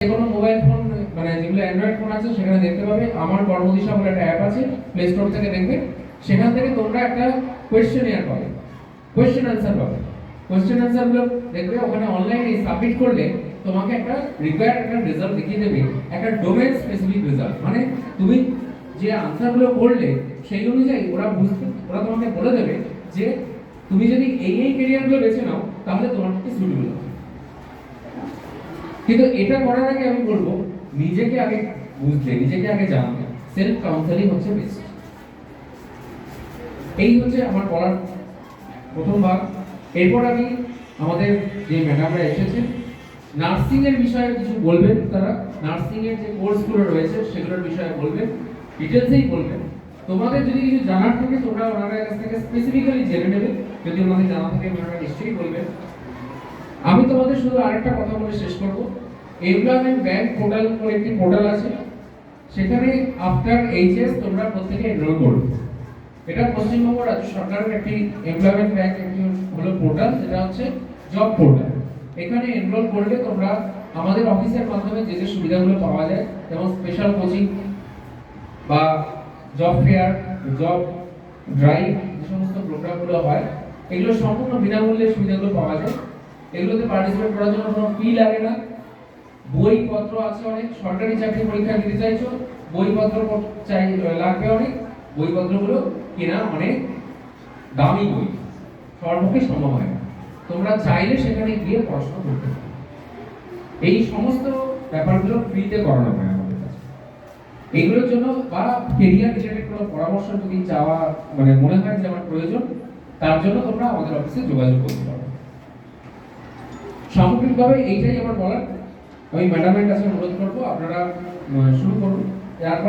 কোনো mobile phone মানে যেগুলো অ্যান্ড্রয়েড ফোন আছে সেখানে দেখতে পাবে আমার কর্মদিশা বলে একটা অ্যাপ আছে, প্লে স্টোর থেকে দেখবে। সেখান থেকে তোমরা একটা কোয়েশ্চেনিয়ার পাবে, কোয়েশ্চেন অ্যান্সার পাবে। কোয়েশ্চেন অ্যান্সারগুলো দেখবে ওখানে অনলাইনে সাবমিট করলে তোমাকে একটা রিকোয়ার্ড একটা রেজাল্ট দেখিয়ে দেবে, একটা ডোমেন স্পেসিফিক রেজাল্ট। মানে তুমি যে আনসারগুলো করলে সেই অনুযায়ী ওরা তোমাকে বলে দেবে যে তুমি যদি এই ক্যারিয়ারগুলো বেছে নাও তাহলে তোমার পক্ষে সুইটেবল হবে। কিন্তু এটা করার আগে আমি বলবো নিজেকে আগে বুঝতে, নিজেকে আগে জানতে, সেলফ কাউন্সেলিং হচ্ছে বেস্ট। এই হচ্ছে আমার বলার প্রথম ভাগ। এরপর আমি আমাদের যে ম্যাডামরা এসেছেন নার্সিং এর বিষয়ে কিছু বলবেন। তারা নার্সিং এর যে কোর্সগুলো রয়েছে সেগুলোর বিষয়ে বলবেন, ডিটেলসেই বলবেন। তোমাদের যদি কিছু জানার থাকে তোমরা ওনাদের কাছ থেকে স্পেসিফিক্যালি জেনে নেবে, যদি ওনাদের জানা থাকে ওনারা নিশ্চয়ই বলবেন। আমি তোমাদের শুধু আরেকটা কথা বলে শেষ করব। এমপ্লয়মেন্ট ব্যাংক পোর্টাল বলে একটি পোর্টাল আছে, সেখানে আফটার এইচএস তোমরা প্রত্যেকে এনরোল করবে। এটা পশ্চিমবঙ্গ রাজ্য সরকারের একটি এমপ্লয়মেন্ট ব্যাংক একটি হলো পোর্টাল, যেটা হচ্ছে জব পোর্টাল। এখানে এনরোল করলে তোমরা আমাদের অফিসের মাধ্যমে যে যে সুবিধাগুলো পাওয়া যায়, যেমন স্পেশাল কোচিং বা জব ফেয়ার, জব ড্রাইভ, যে সমস্ত প্রোগ্রামগুলো হয় এগুলো সম্পূর্ণ বিনামূল্যে সুবিধাগুলো পাওয়া যায়। এগুলোতে পার্টিসিপেট করার জন্য কোনো ফি লাগে না। বইপত্র আছে অনেক, সরকারি চাকরি পরীক্ষা দিতে চাইছো বইপত্র চাই লাগবে অনেক, বইপত্রগুলো কেনা অনেক দামি বই, সবার পক্ষে সম্ভব হয় না। তোমরা চাইলে সেখানে গিয়ে পড়াশোনা করতে পারো। এই সমস্ত ব্যাপারগুলো ফ্রিতে করানো হয় আমাদের কাছে। এগুলোর জন্য বা কেরিয়ার রিলেটেড কোনো পরামর্শ যদি চাওয়া মানে মনে হয় যে আমার প্রয়োজন, তার জন্য তোমরা আমাদের অফিসে যোগাযোগ করতে পারো। সামগ্রিকভাবে এইটাই আমার বলার। আমি ম্যাডামের কাছে অনুরোধ করবো আপনারা শুরু করুন। তারপরে